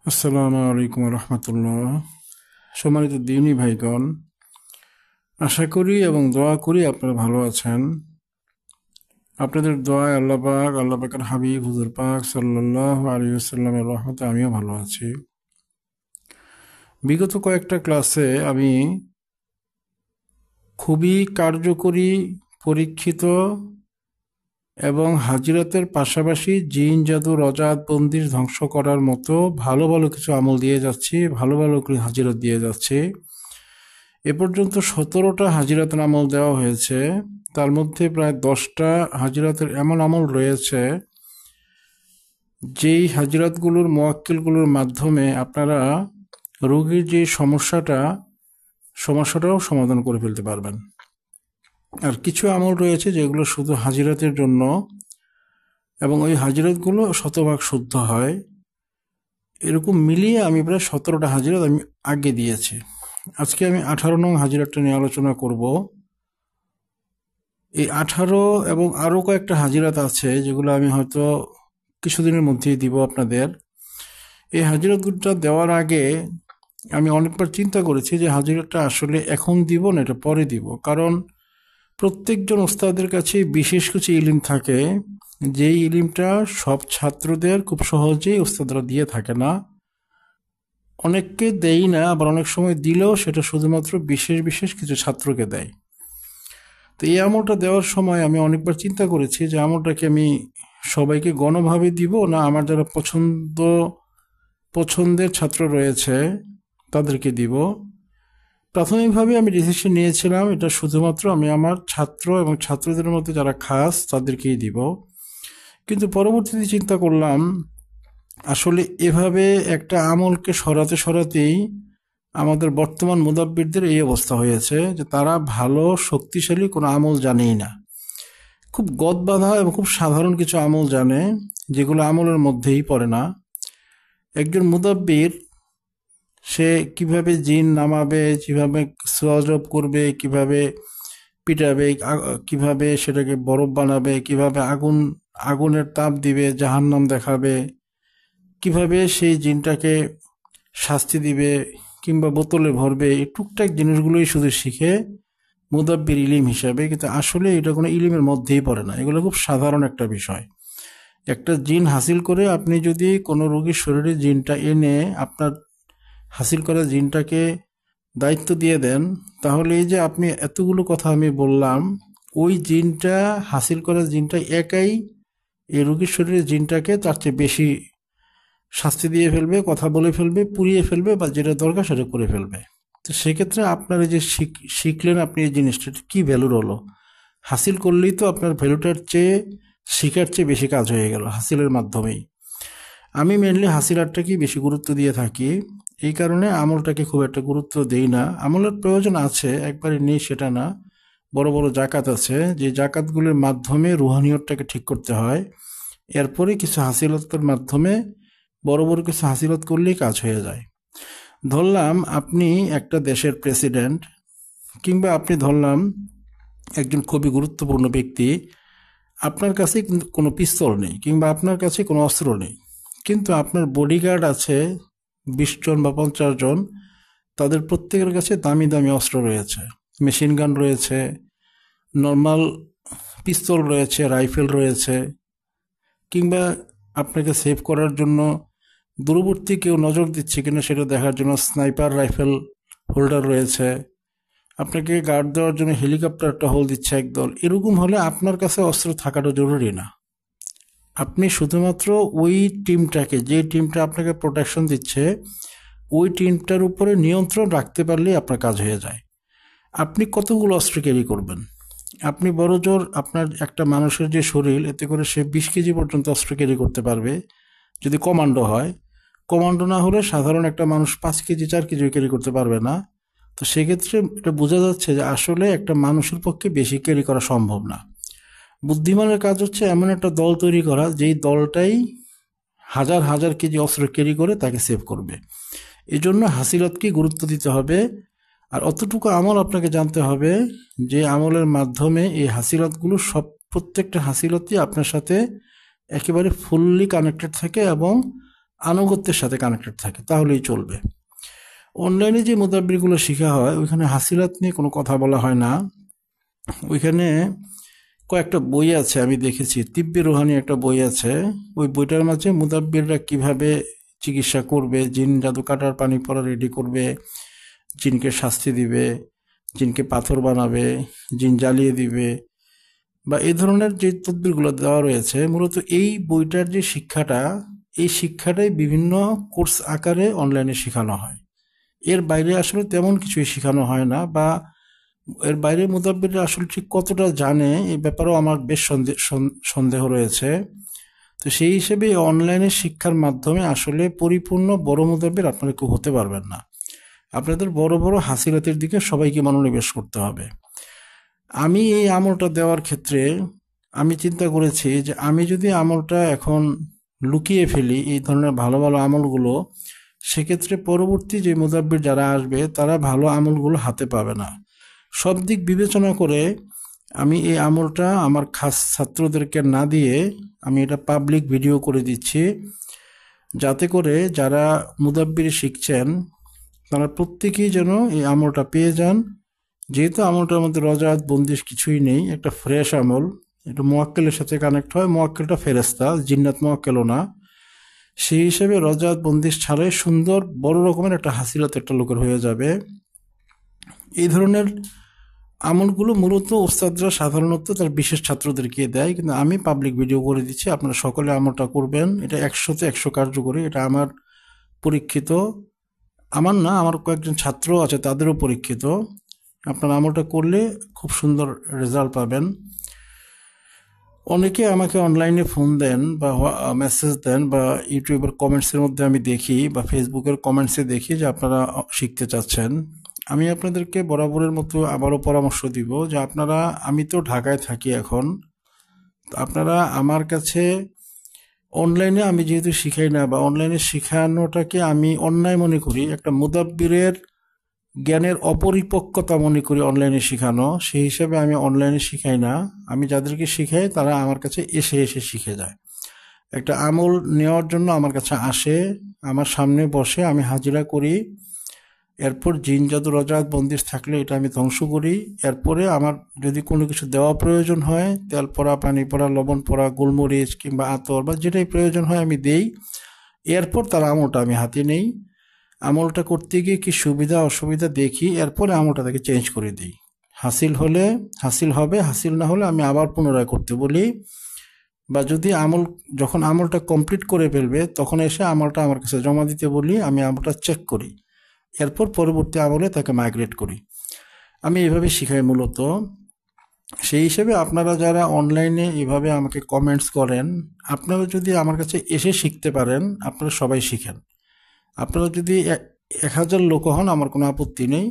আসসালামু আলাইকুম রহমতুল্লাহ। সম্মানিত দিনী ভাইগণ, আশা করি এবং দোয়া করি আপনারা ভালো আছেন। আপনাদের দোয়ায় আল্লাহ পাকের হাবিব হুজুর পাক সাল্লাল্লাহু আলাইহি ওয়াসাল্লামের রহমতে আমিও ভালো আছি। বিগত কয়েকটা ক্লাসে আমি খুবই কার্যকরী, পরীক্ষিত এবং হাজিরাতের পাশাপাশি জিন জাদু রজাত বন্দিশ ধ্বংস করার মতো ভালো ভালো কিছু আমল দিয়ে যাচ্ছি, ভালো ভালো করে হাজিরাত দিয়ে যাচ্ছি। এ পর্যন্ত 17টা হাজিরাতের আমল দেওয়া হয়েছে। তার মধ্যে প্রায় 10টা হাজিরাতের এমন আমল রয়েছে যেই হাজিরাতগুলোর মোয়াক্কেলগুলোর মাধ্যমে আপনারা রোগীর যে সমস্যাটাও সমাধান করে ফেলতে পারবেন। আর কিছু আমল রয়েছে যেগুলো শুধু হাজিরাতের জন্য এবং ওই হাজিরাতগুলো শতভাগ শুদ্ধ হয়। এরকম মিলিয়ে আমি প্রায় 17টা হাজিরাত আমি আগে দিয়েছি। আজকে আমি 18 নং হাজিরাতটা নিয়ে আলোচনা করব। এই 18 এবং আরও কয়েকটা হাজিরাত আছে যেগুলো আমি হয়তো কিছুদিনের মধ্যেই দিব আপনাদের। এই হাজিরাতটা দেওয়ার আগে আমি অনেকবার চিন্তা করেছি যে হাজিরাতটা আসলে এখন দিব না এটা পরে দিব, কারণ প্রত্যেকজন ওস্তাদের কাছে বিশেষ কিছু ইলিম থাকে, যেই ইলিমটা সব ছাত্রদের খুব সহজেই ওস্তাদরা দিয়ে থাকে না। অনেককে দেই না, আবার অনেক সময় দিলেও সেটা শুধুমাত্র বিশেষ বিশেষ কিছু ছাত্রকে দেয়। তো এই আমলটা দেওয়ার সময় আমি অনেকবার চিন্তা করেছি যে আমলটাকে আমি সবাইকে গণভাবে দিব না আমার যারা পছন্দের ছাত্র রয়েছে তাদেরকে দিব। প্রাথমিকভাবে আমি ডিসিশন নিয়েছিলাম এটা শুধুমাত্র আমি আমার ছাত্র এবং ছাত্রদের মধ্যে যারা খাস তাদেরকেই দিব, কিন্তু পরবর্তীতে চিন্তা করলাম আসলে এভাবে একটা আমলকে সরাতেই আমাদের বর্তমান মুদাব্বিরদের এই অবস্থা হয়েছে যে তারা ভালো শক্তিশালী কোনো আমল জানেই না। খুব গদবাঁধা এবং খুব সাধারণ কিছু আমল জানে যেগুলো আমলের মধ্যেই পড়ে না। একজন মুদাব্বির সে কিভাবে জিন নামাবে, কিভাবে সোয়াজব করবে, কিভাবে পিটাবে, কিভাবে সেটাকে বরফ বানাবে, কিভাবে আগুনের তাপ দিবে, জাহান্নাম দেখাবে, কিভাবে সেই জিনটাকে শাস্তি দিবে কিংবা বোতলে ভরবে, এই টুকটাক জিনিসগুলোই শুধু শিখে মুদাব্বির ইলিম হিসাবে, কিন্তু আসলে এটা কোনো ইলিমের মধ্যেই পড়ে না। এগুলো খুব সাধারণ একটা বিষয়। একটা জিন হাসিল করে আপনি যদি কোনো রোগীর শরীরে জিনটা এনে আপনার হাসিল করা জিনটাকে দায়িত্ব দিয়ে দেন, তাহলে এই যে আপনি এতগুলো কথা আমি বললাম, ওই জিনটা হাসিল করা জিনটা একাই এই রোগীর শরীরে জিনটাকে তার চেয়ে বেশি শাস্তি দিয়ে ফেলবে, কথা বলে ফেলবে, পুড়িয়ে ফেলবে, বা যেটা দরকার সেটা করে ফেলবে। তো সেক্ষেত্রে আপনার এই যে শিখলেন আপনি এই জিনিসটা কি ভ্যালুর হলো? হাসিল করলেই তো আপনার ভ্যালুটার চেয়ে শিখার চেয়ে বেশি কাজ হয়ে গেল হাসিলের মাধ্যমেই। আমি মেনলি হাসিলারটাকেই বেশি গুরুত্ব দিয়ে থাকি, এই কারণে আমলটাকে খুব একটা গুরুত্ব দেই না। আমলের প্রয়োজন আছে, একবারে নেই সেটা না। বড় বড় জাকাত আছে, যে জাকাতগুলোর মাধ্যমে রুহানিয়তটাকে ঠিক করতে হয়। এরপরে কিছু হাসিলতের মাধ্যমে বড় বড় কিছু হাসিলত করলেই কাজ হয়ে যায়। ধরলাম আপনি একটা দেশের প্রেসিডেন্ট, কিংবা আপনি ধরলাম একজন খুবই গুরুত্বপূর্ণ ব্যক্তি, আপনার কাছে কোনো পিস্তল নেই কিংবা আপনার কাছে কোনো অস্ত্র নেই, কিন্তু আপনার বডিগার্ড আছে 20 জন বা 50 জন, তাদের প্রত্যেকের কাছে দামি দামি অস্ত্র রয়েছে, মেশিন গান রয়েছে, নর্মাল পিস্তল রয়েছে, রাইফেল রয়েছে, কিংবা আপনাকে সেভ করার জন্য দূরবর্তী কেউ নজর দিচ্ছে কিনা সেটা দেখার জন্য স্নাইপার রাইফেল হোল্ডার রয়েছে, আপনাকে গার্ড দেওয়ার জন্য হেলিকপ্টার টহল দিচ্ছে একদল। এরকম হলে আপনার কাছে অস্ত্র থাকাটা জরুরি না। আপনি শুধুমাত্র ওই টিমটাকে, যে টিমটা আপনাকে প্রোটেকশন দিচ্ছে, ওই টিমটার উপরে নিয়ন্ত্রণ রাখতে পারলেই আপনার কাজ হয়ে যায়। আপনি কতগুলো অস্ত্র ক্যারি করবেন? আপনি বড় জোর আপনার একটা মানুষের যে শরীর, এতে করে সে 20 কেজি পর্যন্ত অস্ত্র ক্যারি করতে পারবে যদি কমান্ডো হয়। কমান্ডো না হলে সাধারণ একটা মানুষ 5 কেজি 4 কেজি ক্যারি করতে পারবে না। তো সেক্ষেত্রে এটা বোঝা যাচ্ছে যে আসলে একটা মানুষের পক্ষে বেশি ক্যারি করা সম্ভব না। বুদ্ধিমানের কাজ হচ্ছে এমন একটা দল তৈরি করা যেই দলটাই হাজার হাজার কেজি অস্ত্র ক্যারি করে তাকে সেভ করবে। এই জন্য হাসিলতকে গুরুত্ব দিতে হবে। আর অতটুকু আমল আপনাকে জানতে হবে যে আমলের মাধ্যমে এই হাসিলতগুলো প্রত্যেকটা হাসিলতই আপনার সাথে একেবারে ফুললি কানেক্টেড থাকে এবং আনুগত্যের সাথে কানেক্টেড থাকে, তাহলেই চলবে। অনলাইনে যে মুদাব্বিরগুলো শেখা হয় ওইখানে হাসিলাত নিয়ে কোনো কথা বলা হয় না। ওইখানে কয়েকটা বই আছে, আমি দেখেছি, তিব্বি রুহানি একটা বই আছে। ওই বইটার মাঝে মুদাব্বিররা কিভাবে চিকিৎসা করবে, জিন জাদু কাটার পানি পড়া রেডি করবে, জিনকে শাস্তি দিবে, জিনকে পাথর বানাবে, জিন জ্বালিয়ে দিবে, বা এই ধরনের যে তদবিরগুলো দেওয়া রয়েছে, মূলত এই বইটার যে শিক্ষাটা, এই শিক্ষাটাই বিভিন্ন কোর্স আকারে অনলাইনে শেখানো হয়। এর বাইরে আসলে তেমন কিছুই শেখানো হয় না, বা এর বাইরে মুদাব্বিররা আসলে ঠিক কতটা জানে এই ব্যাপারেও আমার বেশ সন্দেহ রয়েছে। তো সেই হিসেবে অনলাইনে শিক্ষার মাধ্যমে আসলে পরিপূর্ণ বড় মুদাব্বির আপনারা কেউ হতে পারবেন না। আপনাদের বড় বড় হাসিলাতের দিকে সবাইকে মনোনিবেশ করতে হবে। আমি এই আমলটা দেওয়ার ক্ষেত্রে আমি চিন্তা করেছি যে আমি যদি আমলটা এখন লুকিয়ে ফেলি, এই ধরনের ভালো ভালো আমলগুলো, সেক্ষেত্রে পরবর্তী যে মুদাব্বির যারা আসবে তারা ভালো আমলগুলো হাতে পাবে না। সব দিক বিবেচনা করে আমি এই আমলটা আমার খাস ছাত্রদেরকে না দিয়ে আমি এটা পাবলিক ভিডিও করে দিচ্ছি, যাতে করে যারা মুদাব্বির শিখছেন তারা প্রত্যেকেই যেন এই আমলটা পেয়ে যান। যেহেতু আমলটার মধ্যে রজাত বন্দিশ কিছুই নেই, একটা ফ্রেশ আমল, এটা মোয়াক্কেলের সাথে কানেক্ট হয়। মোয়াক্কেলটা ফেরেস্তা, জিন্নাত মোয়াক্কেলও না। সেই হিসেবে রজাত বন্দিশ ছাড়াই সুন্দর বড় রকমের একটা হাসিলাত একটা লোকের হয়ে যাবে। এই ধরনের আমলগুলো মূলত ওস্তাদরা সাধারণত তার বিশেষ ছাত্রদেরকে দেয়, কিন্তু আমি পাবলিক ভিডিও করে দিচ্ছি, আপনারা সকলে আমলটা করবেন। এটা 100তে 100 কার্যকরী। এটা আমার পরীক্ষিত, আমার না, আমার কয়েকজন ছাত্র আছে তাদেরও পরীক্ষিত। আপনার আমলটা করলে খুব সুন্দর রেজাল্ট পাবেন। অনেকে আমাকে অনলাইনে ফোন দেন বা মেসেজ দেন, বা ইউটিউবের কমেন্টসের মধ্যে আমি দেখি, বা ফেসবুকের কমেন্টসে দেখি যে আপনারা শিখতে চাচ্ছেন। আমি আপনাদেরকে বরাবরের মতো আবারও পরামর্শ দিব যে আপনারা, আমি তো ঢাকায় থাকি এখন, আপনারা আমার কাছে অনলাইনে আমি যেহেতু শিখাই না, বা অনলাইনে শেখানোটাকে আমি অন্যায় মনে করি, একটা মুদাব্বিরের জ্ঞানের অপরিপক্কতা মনে করি অনলাইনে শেখানো, সেই হিসাবে আমি অনলাইনে শিখাই না। আমি যাদেরকে শিখাই তারা আমার কাছে এসে এসে শিখে যায়। একটা আমল নেওয়ার জন্য আমার কাছে আসে, আমার সামনে বসে, আমি হাজিরা করি, এরপর জিন জাদু রজাত বন্দিশ থাকলে এটা আমি ধ্বংস করি। এরপরে আমার যদি কোনো কিছু দেওয়া প্রয়োজন হয়, তেল পড়া, পানি পড়া, লবণ পড়া, গোলমরিচ কিংবা আতর বা যেটাই প্রয়োজন হয় আমি দেই। এরপর তার আমলটা আমি হাতে নেই, আমলটা করতে গিয়ে কি সুবিধা অসুবিধা দেখি, এরপরে আমলটা তাকে চেঞ্জ করে দিই। হাসিল হলে হাসিল হবে, হাসিল না হলে আমি আবার পুনরায় করতে বলি। বা যদি যখন আমলটা কমপ্লিট করে ফেলবে তখন এসে আমলটা আমার কাছে জমা দিতে বলি, আমি আমলটা চেক করি, এরপর পরবর্তী আমলে তাকে মাইগ্রেট করি। আমি এভাবে শিখাই মূলত। সেই হিসেবে আপনারা যারা অনলাইনে এভাবে আমাকে কমেন্টস করেন, আপনারা যদি আমার কাছে এসে শিখতে পারেন, আপনারা সবাই শিখেন। আপনারা যদি 1000 লোক হন, আমার কোনো আপত্তি নেই।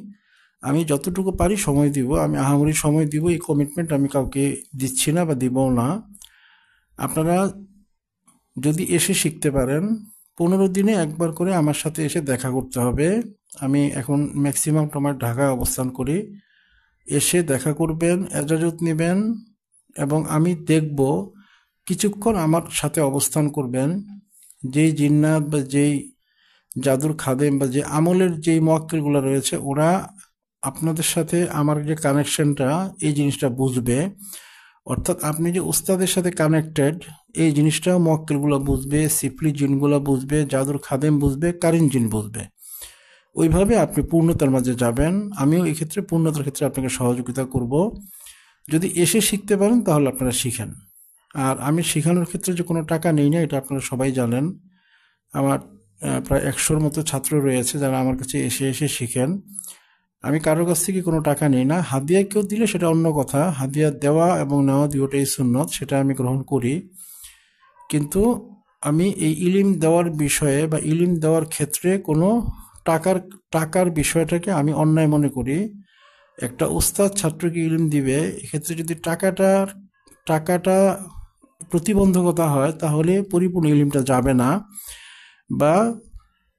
আমি যতটুকু পারি সময় দিব, আমি আহামরি সময় দিব, এই কমিটমেন্ট আমি কাউকে দিচ্ছি না বা দিবও না। আপনারা যদি এসে শিখতে পারেন, 15 দিনে একবার করে আমার সাথে এসে দেখা করতে হবে। আমি এখন ম্যাক্সিমাম সময় ঢাকায় অবস্থান করি। এসে দেখা করবেন, এজাজত নেবেন, এবং আমি দেখব কিছুক্ষণ আমার সাথে অবস্থান করবেন। যেই জিন্নাত বা যেই জাদুর খাদেম বা যে আমলের যেই মোয়াক্কেলগুলো রয়েছে, ওরা আপনাদের সাথে আমার যে কানেকশনটা, এই জিনিসটা বুঝবে। অর্থাৎ আপনি যে উস্তাদের সাথে কানেক্টেড, এই জিনিসটা মোয়াক্কেলগুলো বুঝবে, সিফলি জিনগুলো বুঝবে, জাদুর খাদেম বুঝবে, কারিন জিন বুঝবে। ওইভাবে আপনি পূর্ণতার মাঝে যাবেন। আমিও এক্ষেত্রে পূর্ণতার ক্ষেত্রে আপনাকে সহযোগিতা করব। যদি এসে শিখতে পারেন তাহলে আপনারা শিখেন। আর আমি শেখানোর ক্ষেত্রে যে কোনো টাকা নেই না, এটা আপনারা সবাই জানেন। আমার প্রায় 100-র মতো ছাত্র রয়েছে যারা আমার কাছে এসে এসে শিখেন। আমি কারোর কাছ থেকে কোনো টাকা নেই না। হাদিয়া কেউ দিলে সেটা অন্য কথা, হাদিয়া দেওয়া এবং নেওয়া দুটোই সুন্নত, সেটা আমি গ্রহণ করি। কিন্তু আমি এই ইলিম দেওয়ার বিষয়ে বা ইলিম দেওয়ার ক্ষেত্রে কোনো টাকার বিষয়টাকে আমি অন্যায় মনে করি। একটা উস্তাদ ছাত্রকে ইলিম দিবে, এক্ষেত্রে যদি টাকাটা প্রতিবন্ধকতা হয়, তাহলে পরিপূর্ণ ইলিমটা যাবে না, বা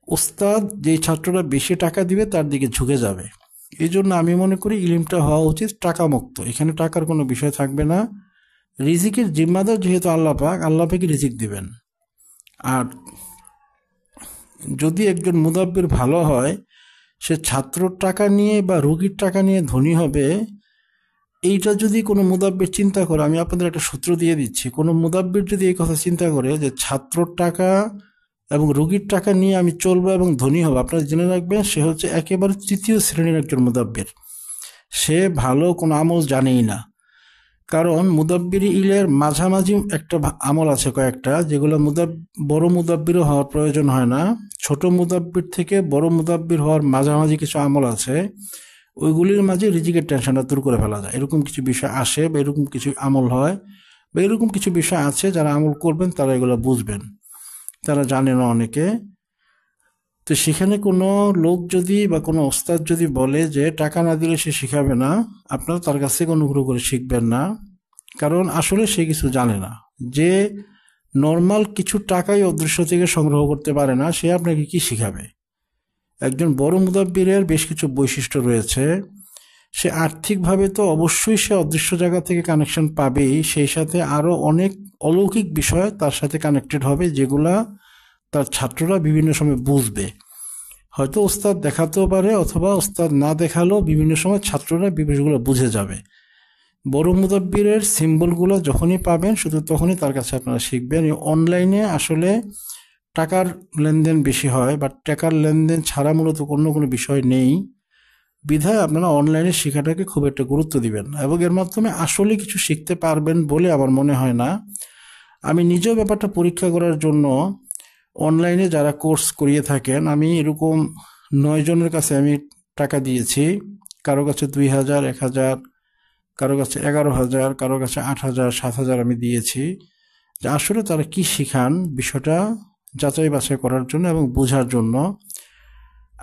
উস্তাদ যেই ছাত্ররা বেশি টাকা দিবে তার দিকে ঝুঁকে যাবে। এই জন্য আমি মনে করি ইলিমটা হওয়া উচিত টাকা মুক্ত। এখানে টাকার কোনো বিষয় থাকবে না। রিজিকের জিম্মাদার যেহেতু আল্লাহ পাক রিজিক দিবেন। আর যদি একজন মুদাব্বির ভালো হয়, সে ছাত্রর টাকা নিয়ে বা রোগীর টাকা নিয়ে ধনী হবে, এইটা যদি কোনো মুদাব্বির চিন্তা করে, আমি আপনাদের একটা সূত্র দিয়ে দিচ্ছি, কোনো মুদাব্বির যদি এই কথা চিন্তা করে যে ছাত্রর টাকা এবং রোগীর টাকা নিয়ে আমি চলবো এবং ধনী হবো, আপনারা জেনে রাখবেন সে হচ্ছে একেবারে তৃতীয় শ্রেণীর একজন মুদাব্বির। সে ভালো কোনো আমল জানেই না। কারণ মুদাব্বির ইলের মাঝামাঝি একটা আমল আছে কয়েকটা, যেগুলো বড় মুদাব্বিরও হওয়ার প্রয়োজন হয় না। ছোট মুদাব্বির থেকে বড় মুদাব্বির হওয়ার মাঝামাঝি কিছু আমল আছে, ওইগুলির মাঝে রিজিকের টেনশনটা দূর করে ফেলা যায়। এরকম কিছু বিষয় আসে বা এরকম কিছু আমল হয় বা এরকম কিছু বিষয় আছে, যারা আমল করবেন তারা এগুলো বুঝবেন, তারা জানে না অনেকে। তো সেখানে কোনো লোক যদি বা কোনো ওস্তাদ যদি বলে যে টাকা না দিলে সে শিখাবে না, আপনারা তার কাছ থেকে অনুগ্রহ করে শিখবেন না। কারণ আসলে সে কিছু জানে না। যে নর্মাল কিছু টাকাই অদৃশ্য থেকে সংগ্রহ করতে পারে না, সে আপনাকে কি শিখাবে? একজন বড় মুদাব্বিরের বেশ কিছু বৈশিষ্ট্য রয়েছে। সে আর্থিকভাবে তো অবশ্যই সে অদৃশ্য জায়গা থেকে কানেকশন পাবেই, সেই সাথে আরও অনেক অলৌকিক বিষয় তার সাথে কানেক্টেড হবে, যেগুলা তার ছাত্ররা বিভিন্ন সময় বুঝবে। হয়তো ওস্তাদ দেখাতেও পারে, অথবা ওস্তাদ না দেখালেও বিভিন্ন সময় ছাত্ররা বিষয়গুলো বুঝে যাবে। বড় মুদাব্বিরের সিম্বলগুলো যখনই পাবেন শুধু তখনই তার কাছে আপনারা শিখবেন। অনলাইনে আসলে টাকার লেনদেন বেশি হয়, বা টাকার লেনদেন ছাড়া মূলত অন্য কোনো বিষয় নেই, বিধায় আপনারা অনলাইনে শেখাটাকে খুব একটা গুরুত্ব দিবেন না, এবং এর মাধ্যমে আসলে কিছু শিখতে পারবেন বলে আমার মনে হয় না। আমি নিজেও ব্যাপারটা পরীক্ষা করার জন্য অনলাইনে যারা কোর্স করিয়ে থাকেন, আমি এরকম 9 জনের কাছে আমি টাকা দিয়েছি। কারো কাছে 2000, 1000, কারো কাছে 11,000, কারো কাছে 8,000, 7,000 আমি দিয়েছি, যে আসলে তারা কি শিখান বিষয়টা যাচাই বাছাই করার জন্য এবং বোঝার জন্য।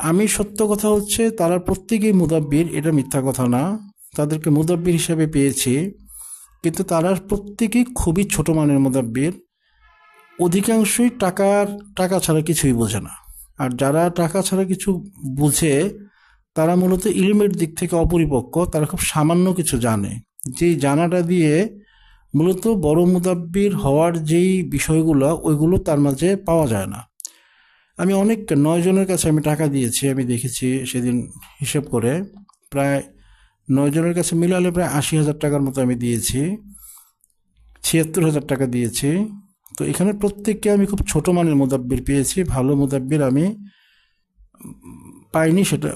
আমি সত্য কথা হচ্ছে তারা প্রত্যেকেই মুদাব্বির, এটা মিথ্যা কথা না, তাদেরকে মুদাব্বির হিসেবে পেয়েছি, কিন্তু তারা প্রত্যেকেই খুবই ছোট মানের মুদাব্বির। অধিকাংশই টাকা ছাড়া কিছুই বোঝে না। আর যারা টাকা ছাড়া কিছু বুঝে তারা মূলত ইলমের দিক থেকে অপরিপক্ক, তারা খুব সামান্য কিছু জানে, যেই জানাটা দিয়ে মূলত বড় মুদাব্বির হওয়ার যেই বিষয়গুলো ওইগুলো তার মাঝে পাওয়া যায় না। আমি অনেক 9 জনের কাছে আমি টাকা দিয়েছি, আমি দেখেছি সেদিন হিসেব করে প্রায় 9 জনের কাছে মিলালে প্রায় 80,000 টাকার মতো আমি দিয়েছি, 76,000 টাকা দিয়েছি। তো এখানে প্রত্যেককে আমি খুব ছোট মানের মুদাব্বির পেয়েছি, ভালো মুদাব্বির আমি পাইনি, সেটা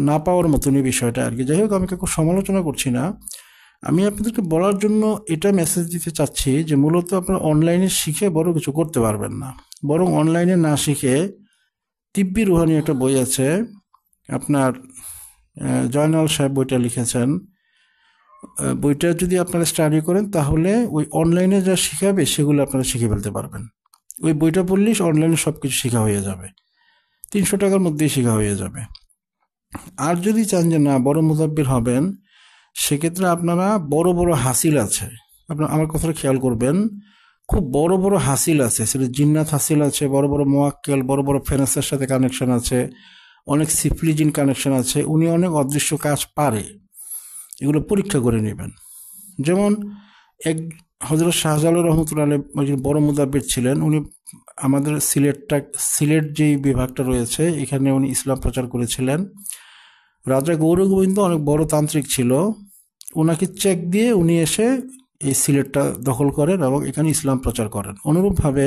না পাওয়ার মতনই বিষয়টা আর কি। যাই হোক, আমি কাউকে সমালোচনা করছি না, আমি আপনাদেরকে বলার জন্য এটা মেসেজ দিতে চাচ্ছি যে মূলত আপনারা অনলাইনে শিখে বড় কিছু করতে পারবেন না, বরং অনলাইনে না শিখে তিব্বি রুহানি একটা বই আছে আপনার, জয়নাল সাহেব বইটা লিখেছেন, বইটা যদি আপনারা স্টাডি করেন তাহলে ওই অনলাইনে যা শিখাবে সেগুলো আপনারা শিখে ফেলতে পারবেন। ওই বইটা পড়লেই অনলাইনে সব কিছু শেখা হয়ে যাবে, 300 টাকার মধ্যেই শেখা হয়ে যাবে। আর যদি চান যে না বড় মুদাব্বির হবেন, সেক্ষেত্রে আপনারা বড় বড় হাসিল আছে, আপনার আমার কথাটা খেয়াল করবেন, খুব বড় বড় হাসিল আছে, সেটা জিন্নাত হাসিল আছে, বড় বড় মোয়াক্কেল, বড় বড় ফেরেশতার সাথে কানেকশন আছে, অনেক সিফলিজিন কানেকশন আছে, উনি অনেক অদৃশ্য কাজ পারে, এগুলো পরীক্ষা করে নেবেন। যেমন হযরত শাহজালাল রহমতুল্লাহ আলাইহি বড় মুদাব্বির ছিলেন, উনি আমাদের সিলেট যেই বিভাগটা রয়েছে এখানে উনি ইসলাম প্রচার করেছিলেন। রাজা গৌরগোবিন্দ অনেক বড় তান্ত্রিক ছিল, ওনাকে চেক দিয়ে উনি এসে এই সিলেটটা দখল করেন এবং এখানে ইসলাম প্রচার করেন। অনুরূপভাবে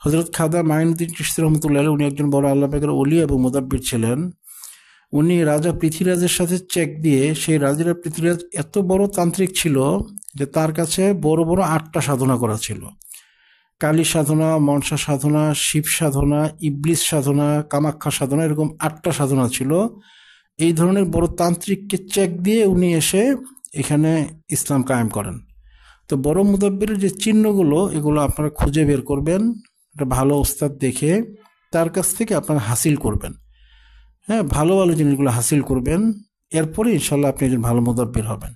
হযরত খাজা মাইনুদ্দিন চিশতি রহমতুল্লাহ আলাইহি, উনি একজন বড় আল্লাহ পাকের ওলি এবং মুদাব্বির ছিলেন। উনি রাজা পৃথ্বীরাজের সাথে চেক দিয়ে, সেই রাজারা পৃথ্বীরাজ এত বড় তান্ত্রিক ছিল যে তার কাছে বড় বড় 8টা সাধনা করা ছিল, কালী সাধনা, মনসা সাধনা, শিব সাধনা, ইবলিস সাধনা, কামাখ্যা সাধনা, এরকম 8টা সাধনা ছিল। এই ধরনের বড় তান্ত্রিককে চেক দিয়ে উনি এসে এখানে ইসলাম কায়েম করেন। তো বড় মুদাব্বিরের যে চিহ্নগুলো এগুলো আপনারা খুঁজে বের করবেন, একটা ভালো ওস্তাদ দেখে তার কাছ থেকে আপনারা হাসিল করবেন। হ্যাঁ, ভালো ভালো জিনিসগুলো হাসিল করবেন, এরপরে ইনশাল্লাহ আপনি একজন ভালো মুদাব্বির হবেন।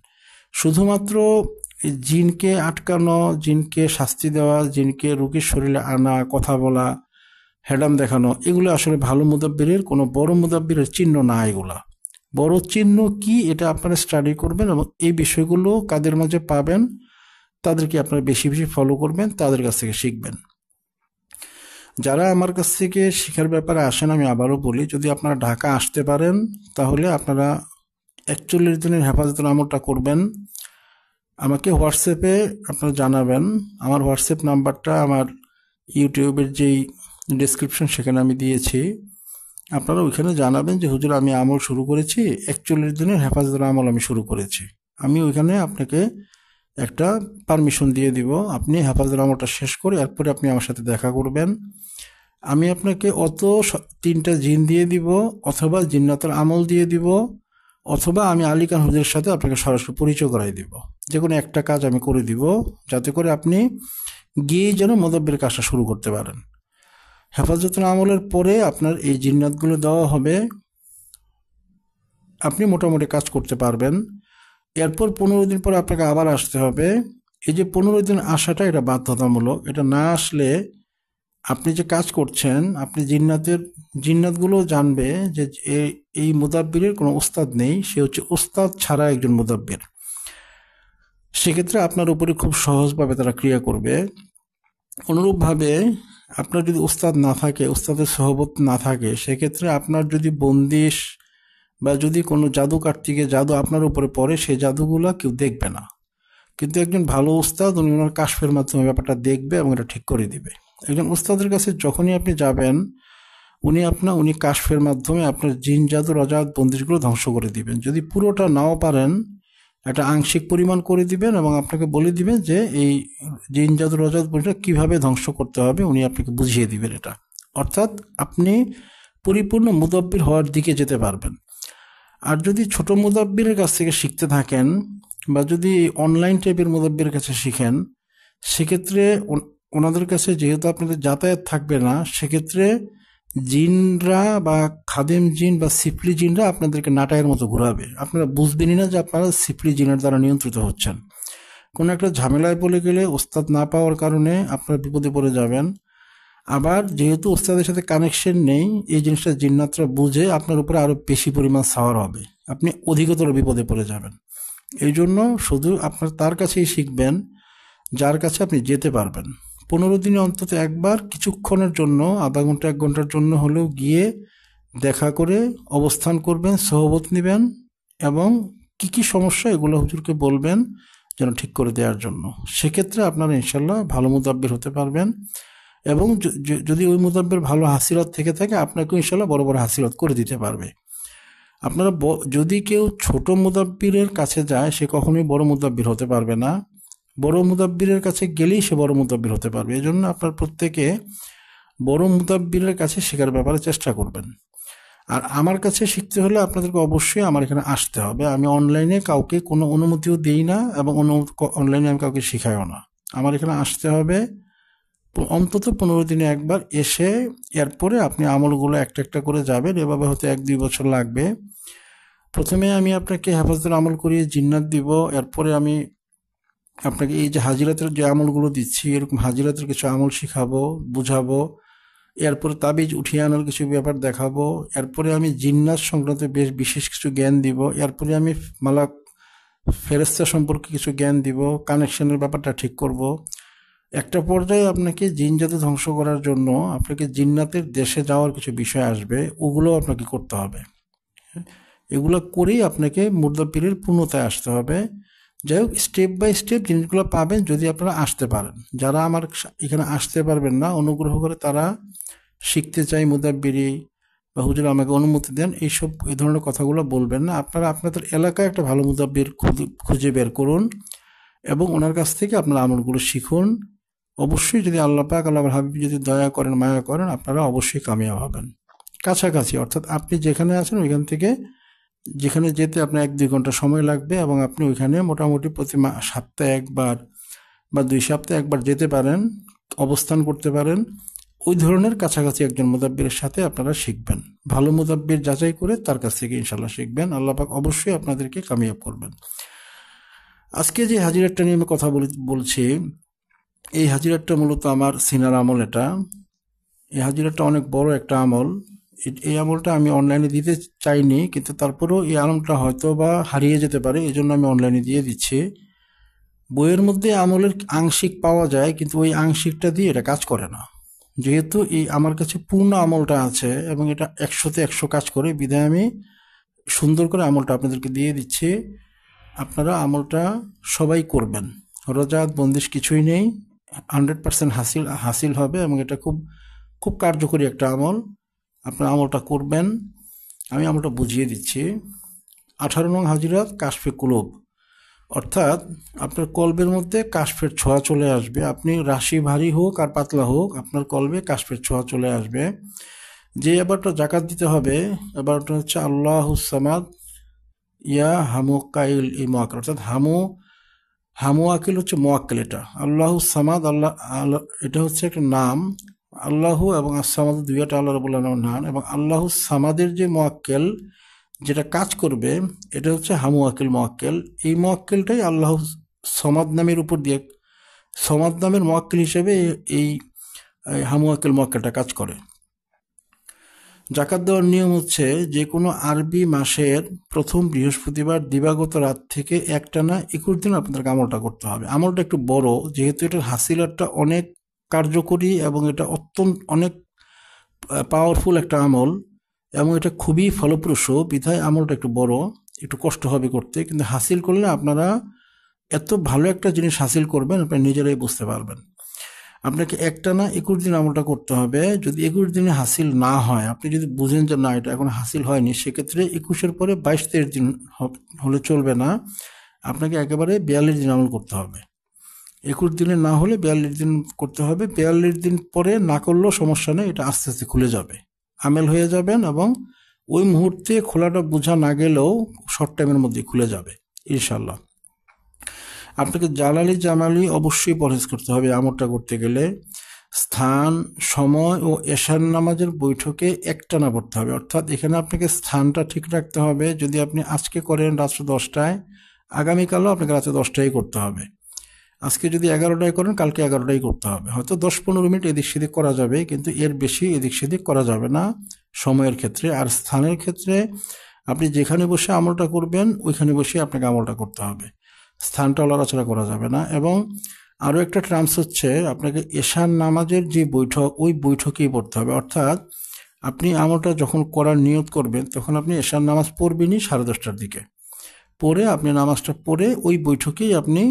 শুধুমাত্র জিনকে আটকানো, জিনকে শাস্তি দেওয়া, জিনকে রোগীর শরীরে আনা, কথা বলা, হেডাম দেখানো, এগুলো আসলে ভালো মুদাব্বিরের কোনো বড় মুদাব্বিরের চিহ্ন না। এগুলা বড় চিহ্ন কি এটা আপনারা স্টাডি করবেন, এবং এই বিষয়গুলো কাদের মাঝে পাবেন তাদেরকে আপনারা বেশি বেশি ফলো করবেন, তাদের কাছ থেকে শিখবেন। যারা আমার কাছ থেকে শেখার ব্যাপারে আসেন, আমি আবারও বলি, যদি আপনারা ঢাকা আসতে পারেন তাহলে আপনারা 41 দিনের হেফাজতের আমলটা করবেন। আমাকে হোয়াটসঅ্যাপে আপনারা জানাবেন। আমার হোয়াটসঅ্যাপ নাম্বারটা আমার ইউটিউবের যেই ডেসক্রিপশন সেখানে আমি দিয়েছি। আপনারা ওইখানে জানাবেন যে হুজুর আমি আমল শুরু করেছি, 41 দিনের হেফাজতের আমল আমি শুরু করেছি। আমি ওইখানে আপনাকে একটা পারমিশন দিয়ে দিব, আপনি হেফাজতের আমলটা শেষ করে এরপরে আপনি আমার সাথে দেখা করবেন। আমি আপনাকে 3টা জিন দিয়ে দিব, অথবা জিন্নাতের আমল দিয়ে দিব, অথবা আমি আলী খান হুজুরের সাথে আপনাকে সরাসরি পরিচয় করাই দিব। যে কোনো একটা কাজ আমি করে দিব, যাতে করে আপনি গিয়েই যেন মুদাব্বির কাজটা শুরু করতে পারেন। হেফাজতুল আমলের পরে আপনার এই জিন্নাতগুলো দেওয়া হবে, আপনি মোটামুটি কাজ করতে পারবেন। এরপর 15 দিন পরে আপনাকে আবার আসতে হবে। এই যে 15 দিন আসাটা এটা বাধ্যতামূলক। এটা না আসলে আপনি যে কাজ করছেন, আপনি জিন্নাতগুলো জানবে যে এই মুদাব্বিরের কোনো ওস্তাদ নেই, সে হচ্ছে ওস্তাদ ছাড়া একজন মুদাব্বির। সেক্ষেত্রে আপনার উপরে খুব সহজভাবে তারা ক্রিয়া করবে। অনুরূপভাবে আপনার যদি ওস্তাদ না থাকে, ওস্তাদের সহবত না থাকে, সেক্ষেত্রে আপনার যদি বন্দিশ বা যদি কোনো জাদু কার্তিকে জাদু আপনার উপরে পড়ে, সেই জাদুগুলো কেউ দেখবে না। কিন্তু একজন ভালো ওস্তাদ উনি ওনার কাশফের মাধ্যমে ব্যাপারটা দেখবে এবং এটা ঠিক করে দিবে। একজন ওস্তাদের কাছে যখনই আপনি যাবেন, উনি কাশফের মাধ্যমে আপনার জিন জাদু রজাত বন্দিশগুলো ধ্বংস করে দিবেন। যদি পুরোটা নাও পারেন, একটা আংশিক পরিমাণ করে দিবেন এবং আপনাকে বলে দিবেন যে এই জিন জাদু রজাত বন্দিশটা কীভাবে ধ্বংস করতে হবে, উনি আপনাকে বুঝিয়ে দিবেন এটা। অর্থাৎ আপনি পরিপূর্ণ মুদাব্বির হওয়ার দিকে যেতে পারবেন। আর যদি ছোট মুদাব্বিরের কাছ থেকে শিখতে থাকেন বা যদি অনলাইন টাইপের মুদাব্বিরের কাছে শিখেন, সেক্ষেত্রে ওনাদের কাছে যেহেতু আপনাদের যাতায়াত থাকবে না, সেক্ষেত্রে জিনরা বা খাদেম জিন বা সিফলি জিনরা আপনাদেরকে নাটায়ের মতো ঘোরাবে। আপনারা বুঝবেনই না যে আপনারা সিফলি জিনের দ্বারা নিয়ন্ত্রিত হচ্ছেন। কোনো একটা ঝামেলায় পড়ে গেলে ওস্তাদ না পাওয়ার কারণে আপনারা বিপদে পড়ে যাবেন। আবার যেহেতু ওস্তাদের সাথে কানেকশন নেই, এই জিনিসটা জিন্নাতরা বুঝে আপনার উপরে আরও বেশি পরিমাণ সাওয়ার হবে, আপনি অধিকতর বিপদে পড়ে যাবেন। এই জন্য শুধু আপনার তার কাছেই শিখবেন যার কাছে আপনি যেতে পারবেন। 15 দিনে অন্তত একবার কিছুক্ষণের জন্য, আধা ঘন্টা 1 ঘন্টার জন্য হলেও গিয়ে দেখা করে অবস্থান করবেন, সহবত নেবেন এবং কি সমস্যা এগুলো হুজুরকে বলবেন যেন ঠিক করে দেওয়ার জন্য। সেক্ষেত্রে আপনারা ইনশাল্লাহ ভালো মুদাব্বির হতে পারবেন এবং যদি ওই মুদাব্বির ভালো হাসিলত থেকে থাকে, আপনাকেও ইনশাল্লাহ বড় বড় হাসিলত করে দিতে পারবে। আপনারা যদি কেউ ছোট মুদাব্বিরের কাছে যায়, সে কখনোই বড় মুদাব্বির হতে পারবে না। বড় মুদাব্বিরের কাছে গেলেই সে বড় মুদাব্বির হতে পারবে। এই জন্য আপনার প্রত্যেকে বড় মুদাব্বিরের কাছে শেখার ব্যাপারে চেষ্টা করবেন। আর আমার কাছে শিখতে হলে আপনাদেরকে অবশ্যই আমার এখানে আসতে হবে। আমি অনলাইনে কাউকে কোনো অনুমতিও দিই না এবং অনলাইনে আমি কাউকে শেখাইও না। আমার এখানে আসতে হবে অন্তত 15 দিনে একবার, এসে এরপরে আপনি আমলগুলো একটা একটা করে যাবেন। এভাবে হতে 1-2 বছর লাগবে। প্রথমে আমি আপনাকে হেফাজতের আমল করিয়ে জিন্নাত দিব, এরপরে আমি আপনাকে এই যে হাজিরাতের যে আমলগুলো দিচ্ছি, এরকম হাজিরাতের কিছু আমল শিখাবো, বুঝাবো। এরপরে তাবিজ উঠিয়ে আনার কিছু ব্যাপার দেখাবো। এরপরে আমি জিন্নাত সংক্রান্ত বিশেষ কিছু জ্ঞান দিব। এরপরে আমি মালাক ফেরেশতা সম্পর্কে কিছু জ্ঞান দিব, কানেকশনের ব্যাপারটা ঠিক করব। একটা পর্যায়ে আপনাকে জিন জাদু ধ্বংস করার জন্য আপনাকে জিন্নাতের দেশে যাওয়ার কিছু বিষয় আসবে, ওগুলো আপনাকে করতে হবে। এগুলো করেই আপনাকে মুদাব্বিরের পূর্ণতায় আসতে হবে। যাই হোক, স্টেপ বাই স্টেপ জিনিসগুলো পাবেন যদি আপনারা আসতে পারেন। যারা আমার এখানে আসতে পারবেন না, অনুগ্রহ করে তারা শিখতে চাই মুদাব্বিরি বা হুজুর আমাকে অনুমতি দেন, এই ধরনের কথাগুলো বলবেন না। আপনারা আপনাদের এলাকায় একটা ভালো মুদাব্বির খুঁজে বের করুন এবং ওনার কাছ থেকে আপনারা আমলগুলো শিখুন। অবশ্যই যদি আল্লাহ পাক, আল্লাহর হাবিব যদি দয়া করেন, মায়া করেন, আপনারা অবশ্যই কামিয়াব হবেন। কাছাকাছি, অর্থাৎ আপনি যেখানে আছেন ওইখান থেকে যেখানে যেতে আপনার 1-2 ঘন্টা সময় লাগবে এবং আপনি ওইখানে মোটামুটি প্রতি সপ্তাহে একবার বা 2 সপ্তাহে একবার যেতে পারেন, অবস্থান করতে পারেন। ওই ধরনের কাছাকাছি একজন মুদাব্বিরের সাথে আপনারা শিখবেন। ভালো মুদাব্বির যাচাই করে তার কাছ থেকে ইনশাল্লাহ শিখবেন। আল্লাহ পাক অবশ্যই আপনাদেরকে কামিয়াব করবেন। আজকে যে হাজিরাতটা নিয়ে আমি কথা বলছি, এই হাজিরাতটা মূলত আমার সিনার আমল। এই হাজিরাতটা অনেক বড় একটা আমল। এই আমলটা আমি অনলাইনে দিতে চাইনি, কিন্তু তারপরেও এই আমলটা হয়তো বা হারিয়ে যেতে পারে, এই জন্য আমি অনলাইনে দিয়ে দিচ্ছি। বইয়ের মধ্যে আমলের আংশিক পাওয়া যায়, কিন্তু ওই আংশিকটা দিয়ে এটা কাজ করে না। যেহেতু এই আমার কাছে পূর্ণ আমলটা আছে এবং এটা 100-তে 100 কাজ করে, বিধায় আমি সুন্দর করে আমলটা আপনাদেরকে দিয়ে দিচ্ছি। আপনারা আমলটা সবাই করবেন, রোজাত বন্দিশ কিছুই নেই, 100% হাসিল হবে এবং এটা খুব খুব কার্যকরী একটা আমল। আপনারা আমলটা করবেন, আমি আমলটা বুঝিয়ে দিচ্ছি। 18 নং হাজিরাত কাশফে কুলুব, অর্থাৎ আপনার কলবের মধ্যে কাশফের ছোঁয়া চলে আসবে। আপনি রাশি ভারী হোক আর পাতলা হোক, আপনার কলবে কাশফের ছোঁয়া চলে আসবে। যে এবারটা জাকাত দিতে হবে, এবারটা হচ্ছে আল্লাহুস সামাদ ইয়া হামুকাইল, এই মোয়াক্কেল, অর্থাৎ হামুয়াকিল হচ্ছে মোয়াক্কেল। এটা আল্লাহুস সামাদ, আল্লাহ এটা হচ্ছে একটা নাম। আল্লাহু এবং আসসামাদ দুইটা আল্লাহ রাব্বুল আলামিনের নাম, এবং আল্লাহুস সামাদের যে মোয়াক্কেল যেটা কাজ করবে এটা হচ্ছে হামুয়াকিল মোয়াক্কেল। এই মোয়াক্কেলটাই আল্লাহ সমাদ নামের উপর দিয়ে, সমাদ নামের মোয়াক্কেল হিসেবে এই হামুয়াকিল মোয়াক্কেলটা কাজ করে। জাকাত দেওয়ার নিয়ম হচ্ছে যে কোনো আরবি মাসের প্রথম বৃহস্পতিবার দিবাগত রাত থেকে একটানা 21 দিন আপনাদের আমলটা করতে হবে। আমলটা একটু বড়, যেহেতু এটার হাসিলারটা অনেক কার্যকরী এবং এটা অত্যন্ত অনেক পাওয়ারফুল একটা আমল এবং এটা খুবই ফলপ্রসূ, বিধায় আমলটা একটু বড়, একটু কষ্ট হবে করতে, কিন্তু হাসিল করলে আপনারা এত ভালো একটা জিনিস হাসিল করবেন আপনারা নিজেরাই বুঝতে পারবেন। আপনাকে একটানা 21 দিন আমলটা করতে হবে। যদি 21 দিনে হাসিল না হয়, আপনি যদি বুঝেন যে না এটা এখন হাসিল হয়নি, সেক্ষেত্রে 21-এর পরে 22-23 দিন হলে চলবে না, আপনাকে একেবারে 42 দিন আমল করতে হবে। 21 দিনে না হলে 42 দিন করতে হবে। 42 দিন পরে না করলেও সমস্যা নেই, এটা আস্তে আস্তে খুলে যাবে, আমেল হয়ে যাবেন এবং ওই মুহূর্তে খোলাটা বোঝা না গেলেও শর্ট টাইমের মধ্যে খুলে যাবে ইনশাল্লাহ। আপনাকে জালালি জামালি অবশ্যই পরহেজ করতে হবে আমলটা করতে গেলে। স্থান, সময় ও এশার নামাজের বৈঠকে একটানা পড়তে হবে, অর্থাৎ এখানে আপনাকে স্থানটা ঠিক রাখতে হবে। যদি আপনি আজকে করেন রাত্র 10টায়, আগামীকালও আপনাকে রাত্রে 10টায় করতে হবে। আজকে যদি 11টায় করেন, কালকে 11টায় করতে হবে। হয়তো 10-15 মিনিট এদিক সেদিক করা যাবে, কিন্তু এর বেশি এদিক সেদিক করা যাবে না সময়ের ক্ষেত্রে। আর স্থানের ক্ষেত্রে আপনি যেখানে বসে আমলটা করবেন ওইখানে বসে আপনাকে আমলটা করতে হবে, স্থানটা লড়াচড়া করা যাবে না। এবং আরও একটা টার্মস হচ্ছে আপনাকে এশার নামাজের যে বৈঠক, ওই বৈঠকেই পড়তে হবে। অর্থাৎ আপনি আমলটা যখন করার নিয়ত করবেন তখন আপনি এশার নামাজ পড়বেনই 10:30টার দিকে, পরে আপনি নামাজটা পড়ে ওই বৈঠকেই আপনি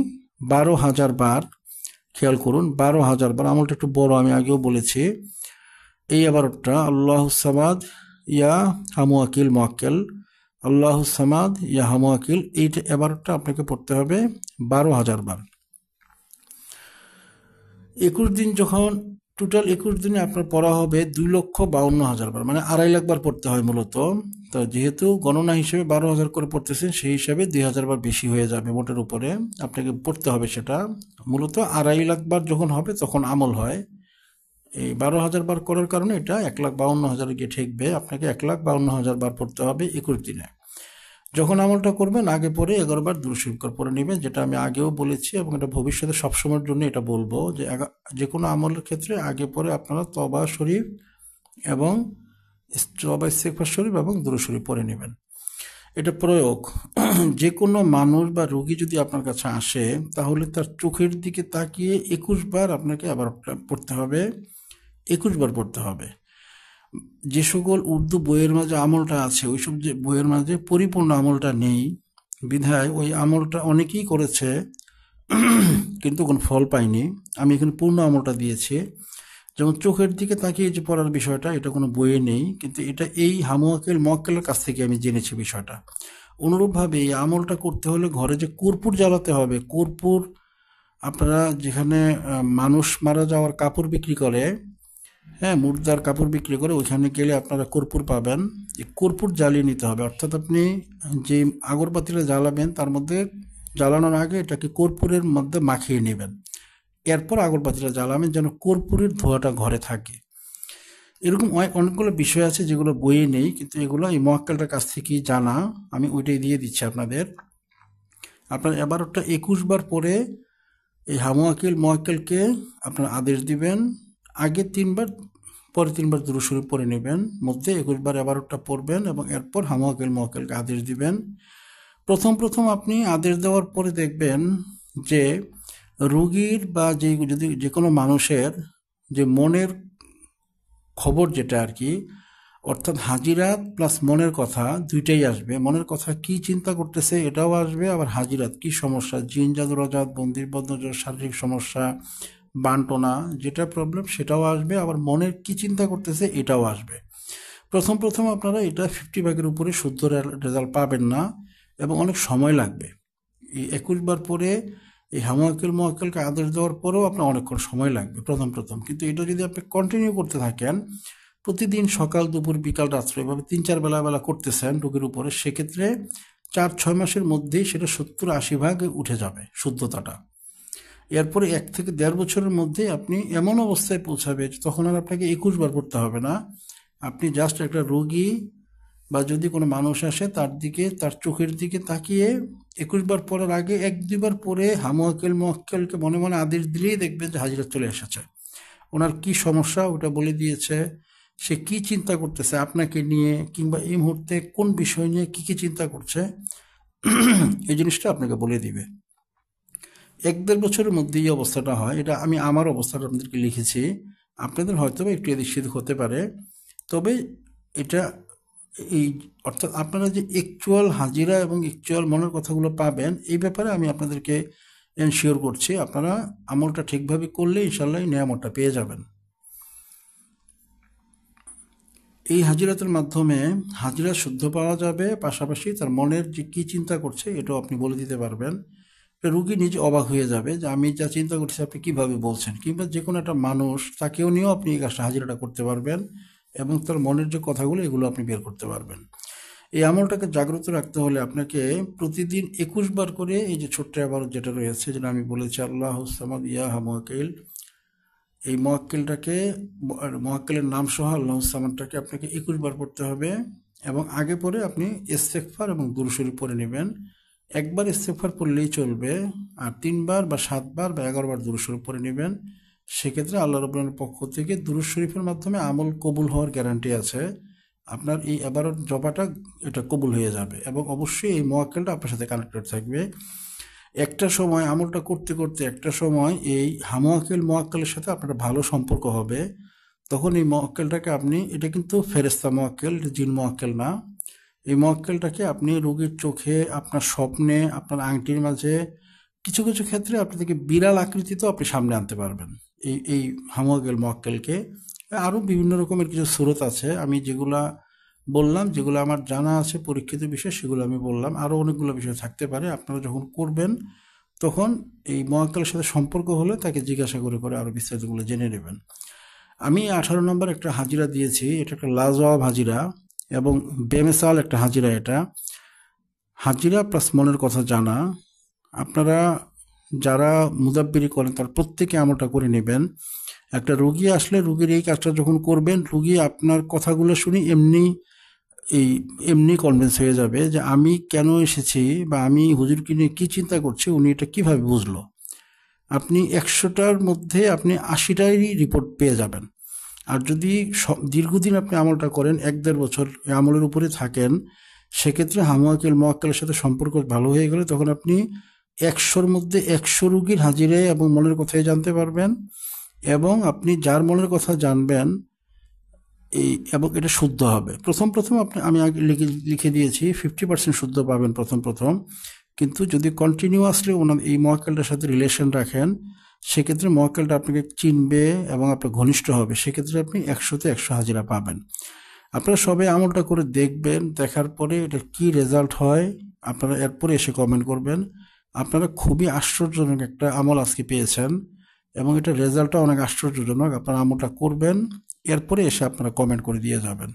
12,000 বার, খেয়াল করুন 12,000 বার, আমলটা একটু বড়, আমি আগেও বলেছি। এই এবারটা আল্লাহুস সামাদ ইয়া হামুয়াকিল মোয়াক্কেল, আল্লাহুস সামাদ ইয়া হামুয়াকিল, এইটা এবারটা আপনাকে পড়তে হবে 12,000 বার। 21 দিন যখন টোটাল 21 দিনে আপনার পড়া হবে 2,52,000 বার, মানে 2.5 লাখ বার পড়তে হয় মূলত। তো যেহেতু গণনা হিসেবে 12,000 করে পড়তেছেন, সেই হিসাবে 2,000 বার বেশি হয়ে যাবে মোটের উপরে, আপনাকে পড়তে হবে সেটা। মূলত 2.5 লাখ বার যখন হবে তখন আমল হয়। এই 12,000 বার করার কারণে এটা 1,52,000 গিয়ে ঠেকবে। আপনাকে 1,52,000 বার পড়তে হবে 21 দিনে। যখন আমলটা করবেন আগে পরে 11 বার দুরূদ শরীফ পড়ে নেবেন, যেটা আমি আগেও বলেছি এবং এটা ভবিষ্যতে সবসময়ের জন্য এটা বলবো যে যে কোনো আমলের ক্ষেত্রে আগে পরে আপনারা তওবা শরীফ এবং তওবা ইস্তিগফার শরীফ এবং দুরূদ শরীফ পড়ে নেবেন। এটা প্রয়োগ। যে কোনো মানুষ বা রোগী যদি আপনার কাছে আসে, তাহলে তার চোখের দিকে তাকিয়ে 21 বার আপনাকে আবার পড়তে হবে, 21 বার পড়তে হবে। যে সকল উর্দু বইয়ের মাঝে আমলটা আছে, ওইসব যে বইয়ের মাঝে পরিপূর্ণ আমলটা নেই, বিধায় ওই আমলটা অনেকেই করেছে কিন্তু কোনো ফল পায়নি। আমি এখানে পূর্ণ আমলটা দিয়েছি। যেমন চোখের দিকে তাকিয়ে যে পড়ার বিষয়টা, এটা কোনো বইয়ে নেই, কিন্তু এটা এই হামুয়াকিল মোয়াক্কেলের কাছ থেকে আমি জেনেছি বিষয়টা। অনুরূপভাবে এই আমলটা করতে হলে ঘরে যে কর্পূর জ্বালাতে হবে, কর্পূর আপনারা যেখানে মানুষ মারা যাওয়ার কাপড় বিক্রি করে, হ্যাঁ, মুর্দার কাপড় বিক্রি করে, ওইখানে গেলে আপনারা কর্পূর পাবেন। এই কর্পূর জ্বালিয়ে নিতে হবে, অর্থাৎ আপনি যে আগরবাতিটা জ্বালাবেন তার মধ্যে জ্বালানোর আগে এটাকে কর্পূরের মধ্যে মাখিয়ে নেবেন, এরপর আগরবাতিটা জ্বালাবেন যেন কর্পূরের ধোঁয়াটা ঘরে থাকে। এরকম অনেকগুলো বিষয় আছে যেগুলো বইয়ে নেই, কিন্তু এগুলো এই মোয়াক্কেলটার কাছ থেকেই জানা, আমি ওইটাই দিয়ে দিচ্ছি আপনাদের। আপনার এবার ওটা 21 বার পরে এই হামুয়াকিল মোয়াক্কেলকে আপনার আদেশ দিবেন, আগে 3 বার পরে 3 বার দুরূদ শরীফ পড়ে নেবেন, মধ্যে 21 বার 11টা পড়বেন এবং এরপর হামুয়াকিল মোয়াক্কেলকে আদেশ দিবেন। প্রথম আপনি আদেশ দেওয়ার পরে দেখবেন যে রোগীর বা যদি যে কোনো মানুষের যে মনের খবর যেটা আর কি, অর্থাৎ হাজিরাত প্লাস মনের কথা দুইটাই আসবে। মনের কথা কি চিন্তা করতেছে এটাও আসবে, আবার হাজিরাত কি সমস্যা, জিন জাদু রাজাত বন্দির বদনজর শারীরিক সমস্যা বান্টনা যেটা প্রবলেম সেটাও আসবে, আবার মনের কি চিন্তা করতেছে এটাও আসবে। প্রথম প্রথম আপনারা এটা 50 ভাগের উপরে শুদ্ধ রেজাল্ট পাবেন না এবং অনেক সময় লাগবে। এই 21 বার পরে এই হামুয়াক্কেল মোয়াক্কেলকে আদেশ দেওয়ার পরেও আপনার অনেকক্ষণ সময় লাগবে প্রথম প্রথম। কিন্তু এটা যদি আপনি কন্টিনিউ করতে থাকেন, প্রতিদিন সকাল দুপুর বিকাল রাত্রে এভাবে 3-4 বেলা করতেছেন রোগীর উপরে, সেক্ষেত্রে 4-6 মাসের মধ্যেই সেটা 70-80 ভাগ উঠে যাবে শুদ্ধতাটা। এরপরে 1 থেকে 1.5 বছরের মধ্যে আপনি এমন অবস্থায় পৌঁছাবে তখন আর আপনাকে 21 বার পড়তে হবে না। আপনি জাস্ট একটা রোগী বা যদি কোনো মানুষ আসে তার দিকে, তার চোখের দিকে তাকিয়ে 21 বার পড়ার আগে 1-2 বার পরে হামুয়াক্কেল মোয়াক্কেলকে মনে মনে আদেশ দিলেই দেখবেন যে হাজিরা চলে এসেছে। ওনার কি সমস্যা ওটা বলে দিয়েছে, সে কি চিন্তা করতেছে আপনাকে নিয়ে, কিংবা এই মুহূর্তে কোন বিষয় নিয়ে কি চিন্তা করছে, এই জিনিসটা আপনাকে বলে দিবে। 1-1.5 বছরের মধ্যে এই অবস্থাটা হয়। এটা আমি আমার অবস্থাটা আপনাদেরকে লিখেছি, আপনাদের হয়তো বা একটু এদিক সেদিক হতে পারে, তবে এটা এই অর্থাৎ আপনারা যে অ্যাকচুয়াল হাজিরা এবং অ্যাকচুয়াল মনের কথাগুলো পাবেন এই ব্যাপারে আমি আপনাদেরকে এনশিওর করছি। আপনারা আমলটা ঠিকভাবে করলে ইনশাল্লাহ এই নিয়ামতটা পেয়ে যাবেন। এই হাজিরাতের মাধ্যমে হাজিরা শুদ্ধ পাওয়া যাবে, পাশাপাশি তার মনের যে কী চিন্তা করছে এটাও আপনি বলে দিতে পারবেন। রুগী নিজে অবাক হয়ে যাবে যে আমি যা চিন্তা করছি আপনি কীভাবে বলছেন, কিংবা যে কোনো একটা মানুষ তাকেও নিয়েও আপনি এই কাজটা হাজিরাটা করতে পারবেন এবং তার মনের যে কথাগুলো এগুলো আপনি বের করতে পারবেন। এই আমলটাকে জাগ্রত রাখতে হলে আপনাকে প্রতিদিন 21 বার করে এই যে ছোট্ট আবার যেটা রয়েছে, যেটা আমি বলেছি আল্লাহুস সামাদ ইয়া হামুয়াক্কিল, এই মোয়াক্কেলটাকে মোয়াক্কেলের নাম সহ আল্লাহুস সামাদটাকে আপনাকে 21 বার পড়তে হবে এবং আগে পরে আপনি ইস্তেগফার এবং দুরূদ শরীফ পড়ে নেবেন। 1 বার ইস্তেগফার পড়লেই চলবে, আর 3 বার বা 7 বার বা 11 বার দুরূদ শরীফ পড়ে নেবেন। সেক্ষেত্রে আল্লাহ রাব্বুল আলামিনের পক্ষ থেকে দুরূদ শরীফের মাধ্যমে আমল কবুল হওয়ার গ্যারান্টি আছে। আপনার এই এবারের জবাটা এটা কবুল হয়ে যাবে এবং অবশ্যই এই মোয়াক্কেলটা আপনার সাথে কানেক্টেড থাকবে। একটা সময় আমলটা করতে করতে একটা সময় এই মোয়াক্কেলের সাথে আপনার ভালো সম্পর্ক হবে। তখন এই মোয়াক্কেলটাকে আপনি, এটা কিন্তু ফেরেশতা মোয়াক্কেল, জিন মোয়াক্কেল না, এই মোয়াক্কেলটাকে আপনি রোগীর চোখে, আপনার স্বপ্নে, আপনার আংটির মাঝে, কিছু কিছু ক্ষেত্রে আপনি থেকে বিড়াল আকৃতিতেও আপনি সামনে আনতে পারবেন এই মোয়াক্কেলকে। আরও বিভিন্ন রকমের কিছু সুরত আছে, আমি যেগুলা বললাম, যেগুলো আমার জানা আছে পরীক্ষিত বিষয় সেগুলো আমি বললাম। আরও অনেকগুলো বিষয় থাকতে পারে। আপনারা যখন করবেন তখন এই মোয়াক্কেলের সাথে সম্পর্ক হলে তাকে জিজ্ঞাসা করে করে আরও বিস্তারিতগুলো জেনে নেবেন। আমি 18 নম্বর একটা হাজিরা দিয়েছি, এটা একটা লাজওয়াব হাজিরা এবং বেমেসাল একটা হাজিরা। এটা হাজিরা প্লাস মনের কথা জানা। আপনারা যারা মুদাব্বিরি করেন তার প্রত্যেকে আমলটা করে নেবেন। একটা রুগী আসলে রুগীর এই কাজটা যখন করবেন, রুগী আপনার কথাগুলো শুনি এমনি কনভিন্স হয়ে যাবে যে আমি কেন এসেছি বা আমি হুজুরকে নিয়ে কী চিন্তা করছি, উনি এটা কীভাবে বুঝলো। আপনি 100টার মধ্যে আপনি 80টারই রিপোর্ট পেয়ে যাবেন। আর যদি দীর্ঘদিন আপনি আমলটা করেন, 1-1.5 বছর এই আমলের উপরে থাকেন, সেক্ষেত্রে মোয়াক্কেলের সাথে সম্পর্ক ভালো হয়ে গেলে তখন আপনি 100-র মধ্যে 100 রুগীর হাজিরে এবং মনের কথাই জানতে পারবেন। এবং আপনি যার মনের কথা জানবেন এবং এটা শুদ্ধ হবে। প্রথম আমি আগে লিখে দিয়েছি 50% শুদ্ধ পাবেন প্রথম, কিন্তু যদি কন্টিনিউয়াসলি ওনার এই মোয়াক্কেলটার সাথে রিলেশন রাখেন, সেক্ষেত্রে মোয়াক্কেলটা আপনাকে চিনবে এবং আপনার ঘনিষ্ঠ হবে। সেক্ষেত্রে আপনি 100-তে 100 হাজিরা পাবেন। আপনারা সবাই আমলটা করে দেখবেন, দেখার পরে এটা কি রেজাল্ট হয় আপনারা এরপরে এসে কমেন্ট করবেন। আপনারা খুবই আশ্চর্যজনক একটা আমল আজকে পেয়েছেন এবং এটা রেজাল্টটা অনেক আশ্চর্যজনক। আপনারা আমলটা করবেন, এরপরে এসে আপনারা কমেন্ট করে দিয়ে যাবেন।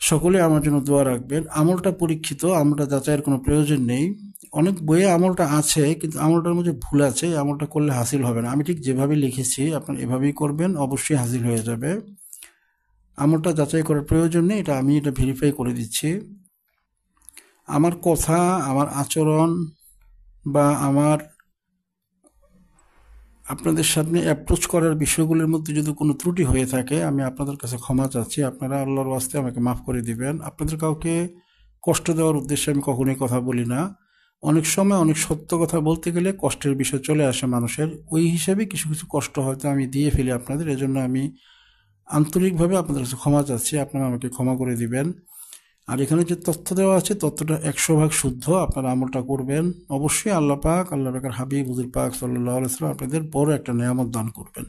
সকলে আমার জন্য দোয়া রাখবেন। আমলটা পরীক্ষিত, আমলটা যাচাইয়ের কোনো প্রয়োজন নেই। অনেক বইয়ে আমলটা আছে কিন্তু আমলটার মধ্যে ভুল আছে, আমলটা করলে হাসিল হবে না। আমি ঠিক যেভাবে লিখেছি আপনারা এভাবেই করবেন, অবশ্যই হাসিল হয়ে যাবে। আমলটা যাচাই করার প্রয়োজন নেই, আমি এটা ভেরিফাই করে দিচ্ছি। আমার কথা, আমার আচরণ বা আমার আপনাদের সামনে অ্যাপ্রোচ করার বিষয়গুলোর মধ্যে যদি কোনো ত্রুটি হয়ে থাকে আমি আপনাদের কাছে ক্ষমা চাচ্ছি। আপনারা আল্লাহর ওয়াস্তে আমাকে মাফ করে দিবেন। আপনাদের কাউকে কষ্ট দেওয়ার উদ্দেশ্যে আমি কখনোই কথা বলি না। অনেক সময় অনেক সত্য কথা বলতে গেলে কষ্টের বিষয় চলে আসে মানুষের, ওই হিসাবে কিছু কিছু কষ্ট হয়তো আমি দিয়ে ফেলি আপনাদের। এজন্য আমি আন্তরিকভাবে আপনাদের কাছে ক্ষমা চাচ্ছি, আপনারা আমাকে ক্ষমা করে দিবেন। আর এখানে যে তথ্য দেওয়া আছে তথ্যটা 100% শুদ্ধ, আপনারা আমলটা করবেন। অবশ্যই আল্লাহ পাক, আল্লাহ পাকের হাবিব হুজুর পাক সাল্লাল্লাহু আলাইহি ওয়াসাল্লাম আপনাদের বড় একটা নেয়ামত দান করবেন।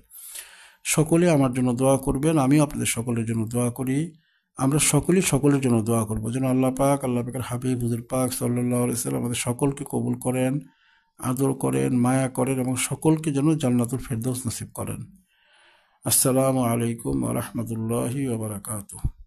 সকলে আমার জন্য দোয়া করবেন, আমিও আপনাদের সকলের জন্য দোয়া করি। আমরা সকলেই সকলের জন্য দোয়া করবো যেন আল্লাহ পাক, আল্লাহ পাকের হাবিব হুজুর পাক সাল্লাল্লাহু আলাইহি ওয়াসাল্লাম আমাদের সকলকে কবুল করেন, আদর করেন, মায়া করেন এবং সকলকে যেন জান্নাতুল ফেরদৌস নসিব করেন। আসসালামু আলাইকুম ওয়া রাহমাতুল্লাহি ওয়া বারাকাতুহু।